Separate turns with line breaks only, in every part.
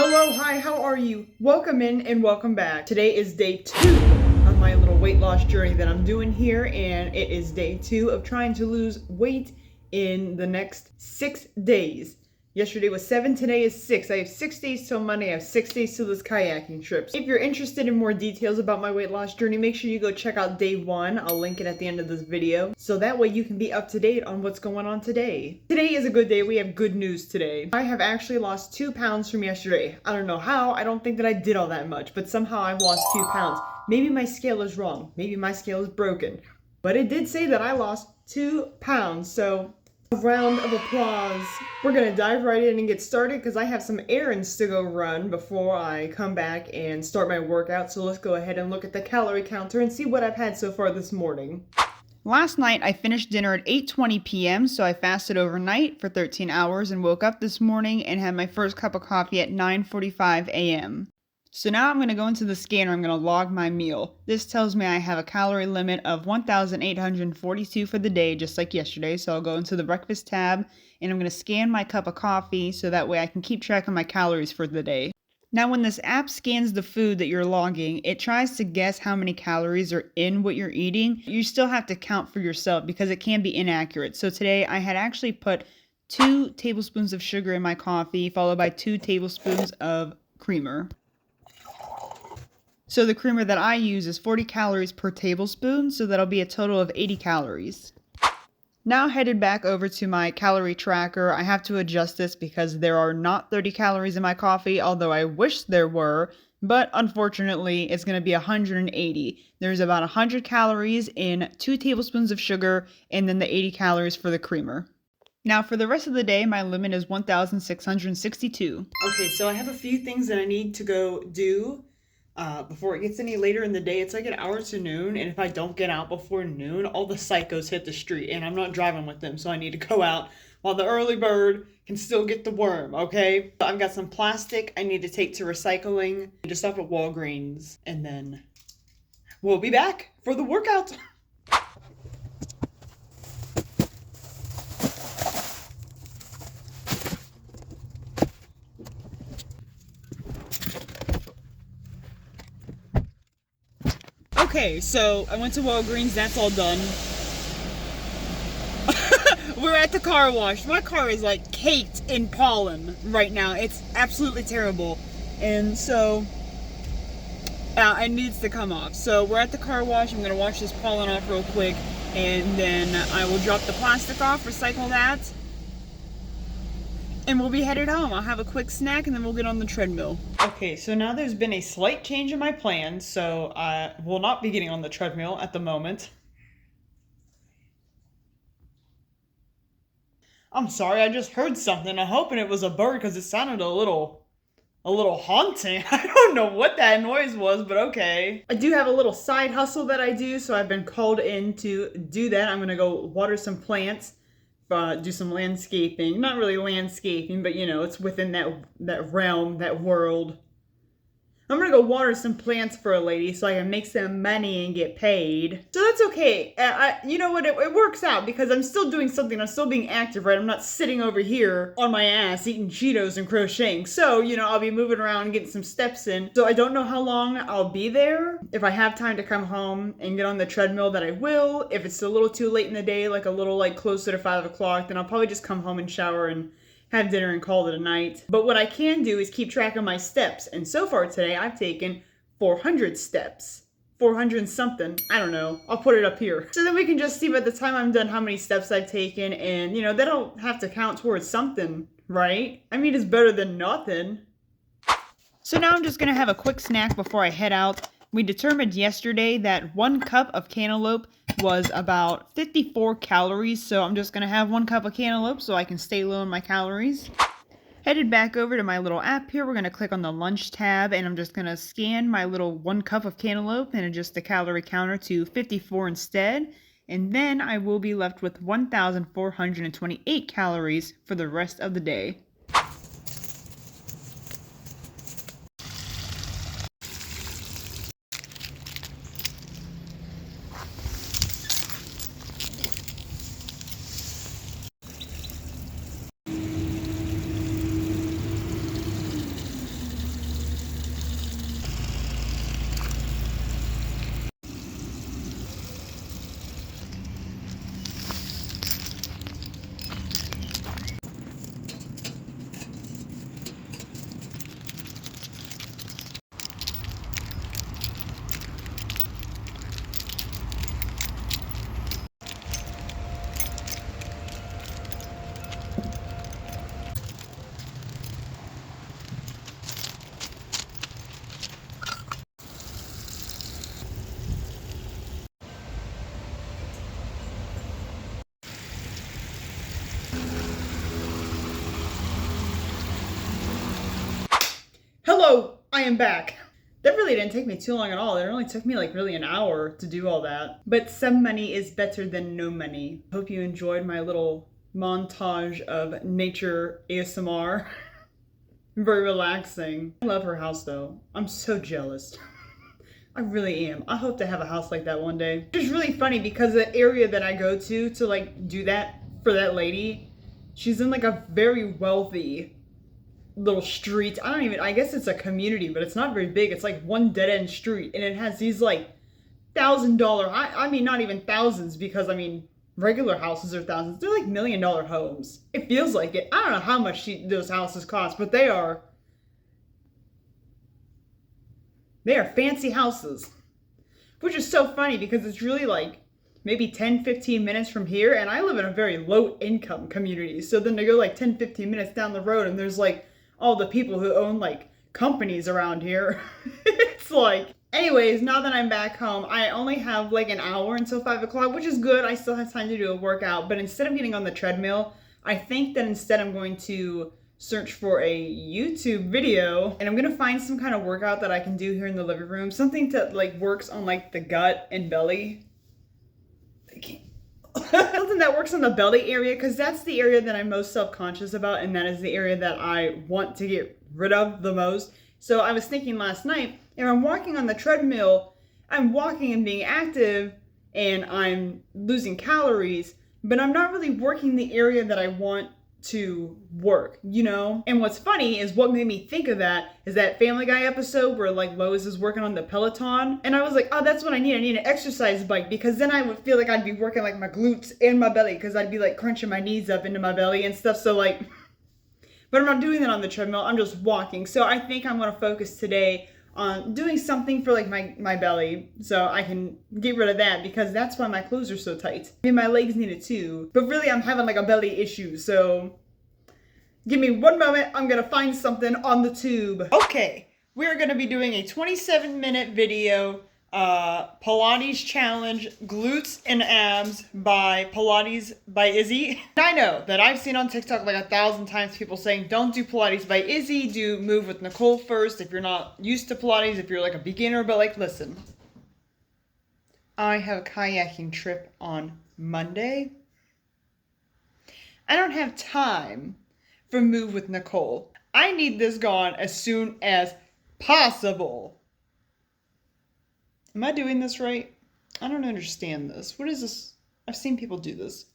Hello, hi, how are you? Welcome in and welcome back. Today is day 2 of my little weight loss journey that I'm doing here, and it is day 2 of trying to lose weight in the next 6 days. Yesterday was 7, today is 6. I have 6 days till Monday, I have 6 days till this kayaking trip. If you're interested in more details about my weight loss journey, make sure you go check out day 1. I'll link it at the end of this video, so that way you can be up to date on what's going on today. Today is a good day, we have good news today. I have actually lost 2 pounds from yesterday. I don't know how, I don't think that I did all that much, but somehow I've lost 2 pounds. Maybe my scale is wrong, maybe my scale is broken, but it did say that I lost 2 pounds, so a round of applause. We're gonna dive right in and get started because I have some errands to go run before I come back and start my workout. So let's go ahead and look at the calorie counter and see what I've had so far this morning. Last night I finished dinner at 8:20 p.m. so I fasted overnight for 13 hours and woke up this morning and had my first cup of coffee at 9:45 a.m. So now I'm going to go into the scanner, I'm going to log my meal. This tells me I have a calorie limit of 1,842 for the day, just like yesterday. So I'll go into the breakfast tab and I'm going to scan my cup of coffee so that way I can keep track of my calories for the day. Now when this app scans the food that you're logging, it tries to guess how many calories are in what you're eating. You still have to count for yourself because it can be inaccurate. So today I had actually put 2 tablespoons of sugar in my coffee, followed by 2 tablespoons of creamer. So the creamer that I use is 40 calories per tablespoon, so that'll be a total of 80 calories. Now headed back over to my calorie tracker. I have to adjust this because there are not 30 calories in my coffee, although I wish there were, but unfortunately it's going to be 180. There's about 100 calories in 2 tablespoons of sugar and then the 80 calories for the creamer. Now for the rest of the day, my limit is 1,662. Okay, so I have a few things that I need to go do before it gets any later in the day. It's like an hour to noon, and if I don't get out before noon, all the psychos hit the street, and I'm not driving with them, so I need to go out while the early bird can still get the worm, okay? I've got some plastic I need to take to recycling, just up at Walgreens, and then we'll be back for the workout. Okay, so I went to Walgreens, that's all done. We're at the car wash. My car is like caked in pollen right now. It's absolutely terrible. And so, it needs to come off. So we're at the car wash. I'm gonna wash this pollen off real quick and then I will drop the plastic off, recycle that, and we'll be headed home. I'll have a quick snack and then we'll get on the treadmill. Okay, so now there's been a slight change in my plans, so I will not be getting on the treadmill at the moment. I'm sorry, I just heard something. I'm hoping it was a bird because it sounded a little haunting. I don't know what that noise was, but okay. I do have a little side hustle that I do, so I've been called in to do that. I'm gonna go water some plants. Do some landscaping. Not really landscaping, but you know, it's within that realm, that world. I'm gonna go water some plants for a lady so I can make some money and get paid. So that's okay. You know what? It works out because I'm still doing something. I'm still being active, right? I'm not sitting over here on my ass eating Cheetos and crocheting. So, you know, I'll be moving around and getting some steps in. So I don't know how long I'll be there. If I have time to come home and get on the treadmill, that I will. If it's a little too late in the day, like a little like closer to 5 o'clock, then I'll probably just come home and shower and have dinner and call it a night. But what I can do is keep track of my steps. And so far today, I've taken 400 steps. 400 and something. I don't know. I'll put it up here. So then we can just see by the time I'm done how many steps I've taken. And, you know, that'll have to count towards something, right? I mean, it's better than nothing. So now I'm just going to have a quick snack before I head out. We determined yesterday that 1 cup of cantaloupe was about 54 calories, so I'm just going to have 1 cup of cantaloupe so I can stay low on my calories. Headed back over to my little app here, we're going to click on the lunch tab and I'm just going to scan my little 1 cup of cantaloupe and adjust the calorie counter to 54 instead. And then I will be left with 1,428 calories for the rest of the day. Hello, I am back. That really didn't take me too long at all. It only took me like really an hour to do all that. But some money is better than no money. Hope you enjoyed my little montage of nature ASMR. Very relaxing. I love her house though. I'm so jealous. I really am. I hope to have a house like that one day. It's really funny because the area that I go to like do that for that lady, she's in like a very wealthy little street. I guess it's a community, but it's not very big. It's like one dead end street and it has these like $1,000, I mean not even thousands, because I mean regular houses are thousands. They're like $1 million homes. It feels like it. I don't know how much those houses cost, but they are fancy houses. Which is so funny because it's really like maybe 10-15 minutes from here, and I live in a very low income community. So then to go like 10-15 minutes down the road and there's like all the people who own like companies around here. It's like, anyways, now that I'm back home, I only have like an hour until 5 o'clock, which is good. I still have time to do a workout, but instead of getting on the treadmill, I think that instead I'm going to search for a YouTube video, and I'm gonna find some kind of workout that I can do here in the living room. Something that like works on like the gut and belly. Something that works on the belly area, because that's the area that I'm most self-conscious about, and that is the area that I want to get rid of the most. So I was thinking last night, if I'm walking on the treadmill, I'm walking and being active and I'm losing calories, but I'm not really working the area that I want to work, you know? And what's funny is what made me think of that is that Family Guy episode where like Lois is working on the Peloton, and I was like, oh, that's what I need an exercise bike, because then I would feel like I'd be working like my glutes and my belly, because I'd be like crunching my knees up into my belly and stuff. So like, but I'm not doing that on the treadmill, I'm just walking. So I think I'm going to focus today on doing something for like my belly, so I can get rid of that, because that's why my clothes are so tight. I mean, my legs need it too, but really I'm having like a belly issue. So give me one moment, I'm gonna find something on the tube. Okay, we're gonna be doing a 27-minute video, Pilates challenge, glutes and abs by Pilates by Izzy. I know that I've seen on TikTok like 1,000 times people saying don't do Pilates by Izzy, do Move with Nicole first if you're not used to Pilates, if you're like a beginner. But like, listen, I have a kayaking trip on Monday. I don't have time for Move with Nicole. I need this gone as soon as possible. Am I doing this right? I don't understand this. What is this? I've seen people do this.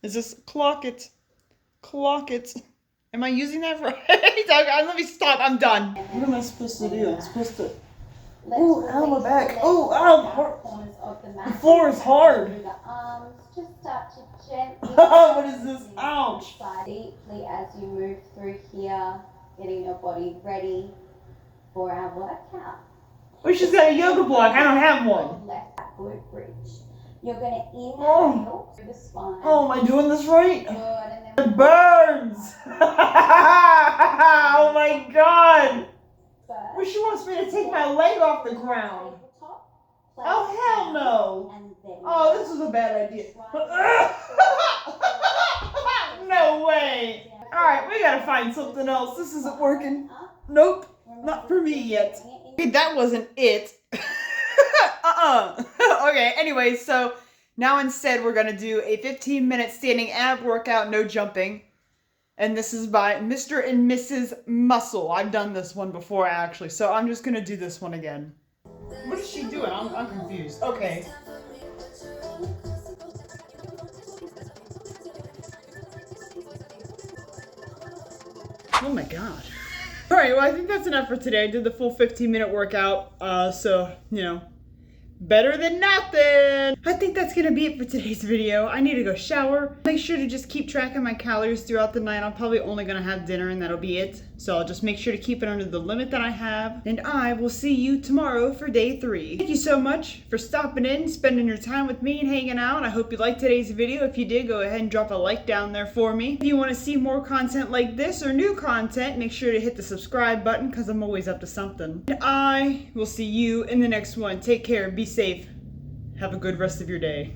Is this clock it? Clock it. Am I using that right? Let me stop. I'm done. What am I supposed to do? I'm supposed to... Oh, ow, my back. Oh, ow. The floor is hard.
Just start to gently.
What is this? Ouch.
Deeply as you move through here, getting your body ready for our workout.
Oh, she's got a yoga block. I don't have one.
Left glute bridge. You're going to inhale through the spine.
Oh, am I doing this right?
Good. And then
it burns. Oh my God. Well, she wants me to take my leg off the ground. Oh, hell no. Oh, this is a bad idea. No way. All right, we gotta find something else. This isn't working. Nope, not for me yet. Okay, that wasn't it. Okay, anyway, so now instead we're gonna do a 15-minute standing ab workout, no jumping. And this is by Mr. and Mrs. Muscle. I've done this one before actually, so I'm just gonna do this one again. What is she doing? I'm confused. Okay. Oh my God. All right, well, I think that's enough for today. I did the full 15-minute workout, so, you know, better than nothing. I think that's gonna be it for today's video. I need to go shower. Make sure to just keep track of my calories throughout the night. I'm probably only gonna have dinner and that'll be it. So I'll just make sure to keep it under the limit that I have. And I will see you tomorrow for day 3. Thank you so much for stopping in, spending your time with me and hanging out. I hope you liked today's video. If you did, go ahead and drop a like down there for me. If you want to see more content like this or new content, make sure to hit the subscribe button because I'm always up to something. And I will see you in the next one. Take care. Be safe. Have a good rest of your day.